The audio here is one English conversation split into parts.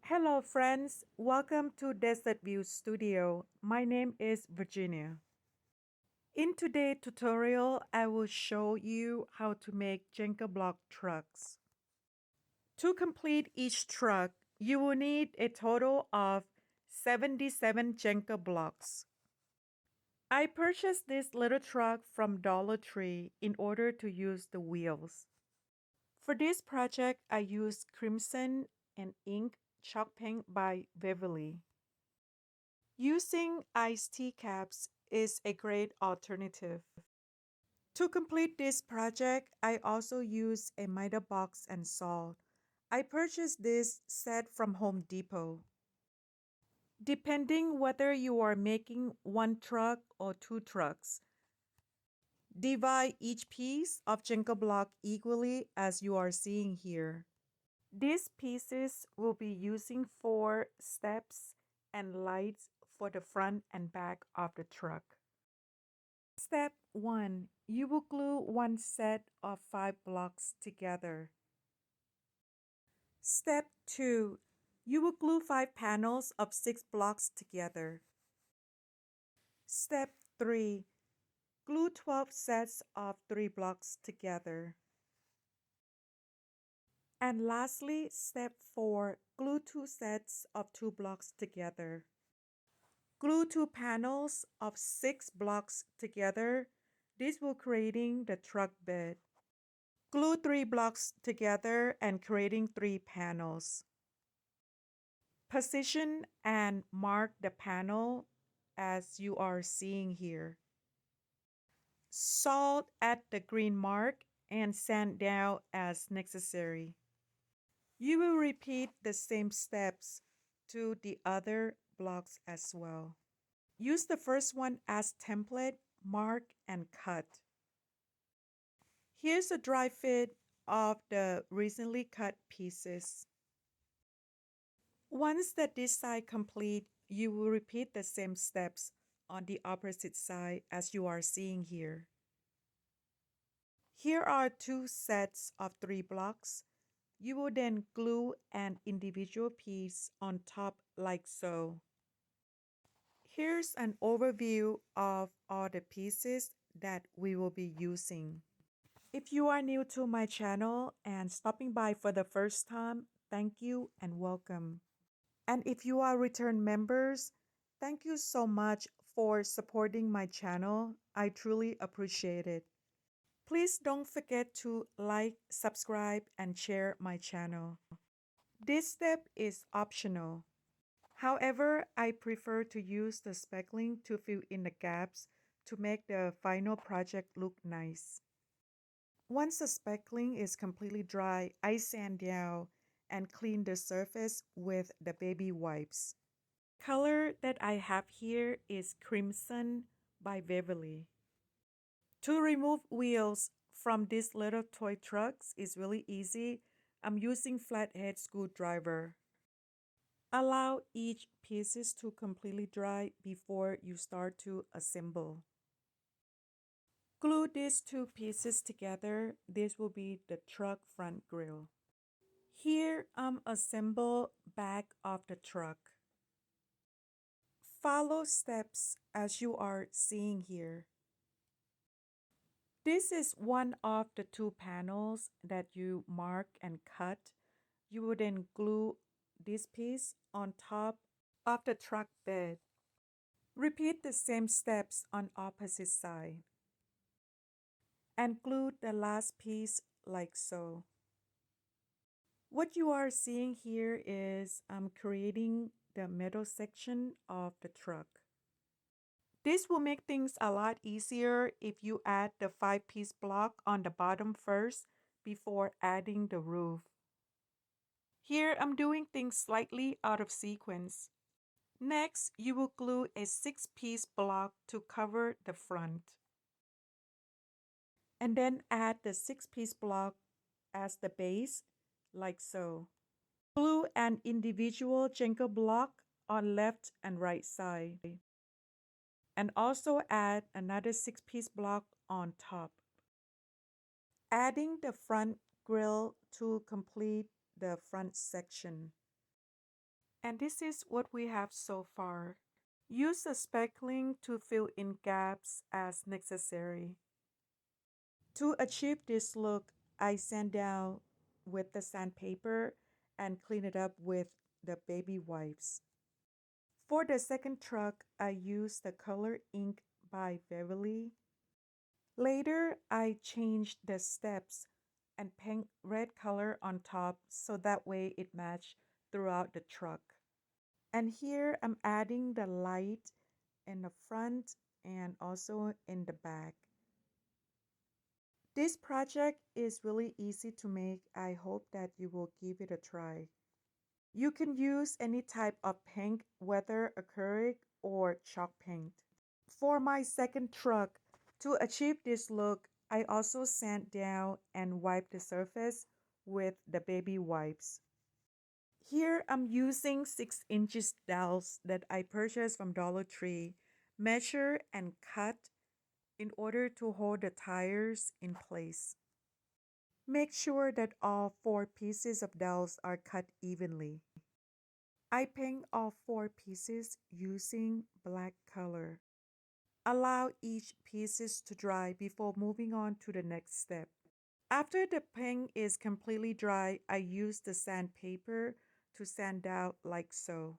Hello, friends. Welcome to Desert View Studio. My name is Virginia. In today's tutorial, I will show you how to make Jenga block trucks. To complete each truck, you will need a total of 77 Jenga blocks. I purchased this little truck from Dollar Tree in order to use the wheels. For this project, I used Crimson and Ink chalk paint by Beverly. Using iced tea caps is a great alternative. To complete this project, I also use a miter box and saw. I purchased this set from Home Depot. Depending whether you are making one truck or two trucks, divide each piece of Jenga block equally as you are seeing here. These pieces will be using for steps and lights for the front and back of the truck. Step 1. You will glue one set of 5 blocks together. Step 2. You will glue 5 panels of 6 blocks together. Step 3. Glue 12 sets of 3 blocks together. And lastly, step 4. Glue 2 sets of 2 blocks together. Glue 2 panels of 6 blocks together. This will creating the truck bed. Glue 3 blocks together and creating 3 panels. Position and mark the panel as you are seeing here. Salt at the green mark and sand down as necessary. You will repeat the same steps to the other blocks as well. Use the first one as template, mark, and cut. Here's a dry fit of the recently cut pieces. Once the this side complete, you will repeat the same steps on the opposite side as you are seeing here. Here are 2 sets of 3 blocks. You will then glue an individual piece on top like so. Here's an overview of all the pieces that we will be using. If you are new to my channel and stopping by for the first time, thank you and welcome. And if you are return members, thank you so much for supporting my channel. I truly appreciate it. Please don't forget to like, subscribe, and share my channel. This step is optional. However, I prefer to use the speckling to fill in the gaps to make the final project look nice. Once the speckling is completely dry, I sand down and clean the surface with the baby wipes. Color that I have here is Crimson by Beverly. To remove wheels from these little toy trucks is really easy. I'm using flathead screwdriver. Allow each pieces to completely dry before you start to assemble. Glue these 2 pieces together. This will be the truck front grille. Here I'm assemble back of the truck. Follow steps as you are seeing here. This is one of the 2 panels that you mark and cut. You will then glue this piece on top of the truck bed. Repeat the same steps on opposite side. And glue the last piece like so. What you are seeing here is I'm creating the middle section of the truck. This will make things a lot easier if you add the 5-piece block on the bottom first before adding the roof. Here I'm doing things slightly out of sequence. Next, you will glue a 6-piece block to cover the front. And then add the 6-piece block as the base, like so. Glue an individual Jenga block on left and right side. And also add another 6-piece block on top. Adding the front grille to complete the front section. And this is what we have so far. Use the speckling to fill in gaps as necessary. To achieve this look, I sand down with the sandpaper and clean it up with the baby wipes. For the second truck, I used the color ink by Beverly. Later, I changed the steps and paint red color on top so that way it matched throughout the truck. And here I'm adding the light in the front and also in the back. This project is really easy to make. I hope that you will give it a try. You can use any type of paint, whether acrylic or chalk paint. For my second truck, to achieve this look, I also sand down and wipe the surface with the baby wipes. Here I'm using 6 inches dowels that I purchased from Dollar Tree, measure and cut in order to hold the tires in place. Make sure that all 4 pieces of dowels are cut evenly. I paint all 4 pieces using black color. Allow each pieces to dry before moving on to the next step. After the paint is completely dry, I use the sandpaper to sand out like so.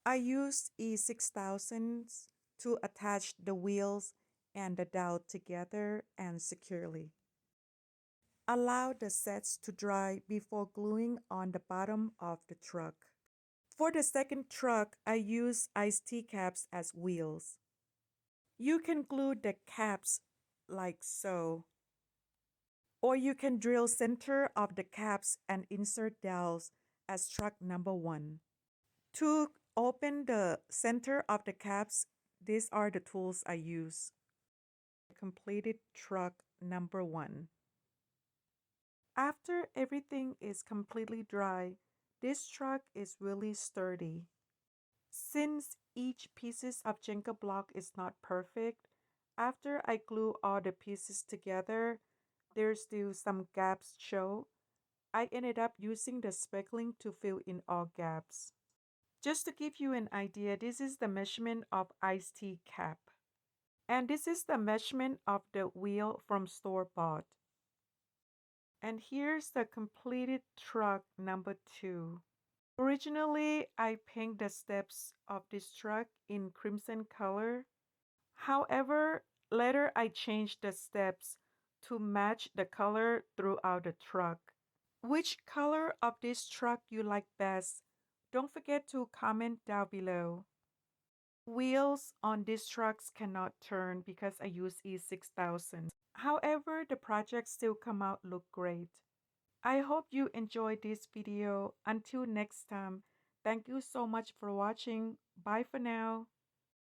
I used E6000 to attach the wheels and the dowel together and securely. Allow the sets to dry before gluing on the bottom of the truck. For the second truck, I use iced tea caps as wheels. You can glue the caps like so, or you can drill center of the caps and insert dowels as truck number 1. To open the center of the caps, these are the tools I use. Completed truck number 1. After everything is completely dry, this truck is really sturdy. Since each pieces of Jenga block is not perfect, after I glue all the pieces together, there's still some gaps show. I ended up using the speckling to fill in all gaps. Just to give you an idea, this is the measurement of iced tea cap. And this is the measurement of the wheel from store bought. And here's the completed truck number 2. Originally, I painted the steps of this truck in crimson color. However, later I changed the steps to match the color throughout the truck. Which color of this truck you like best? Don't forget to comment down below. Wheels on these trucks cannot turn because I use E6000. However, the project still come out look great. I hope you enjoyed this video. Until next time, thank you so much for watching. Bye for now.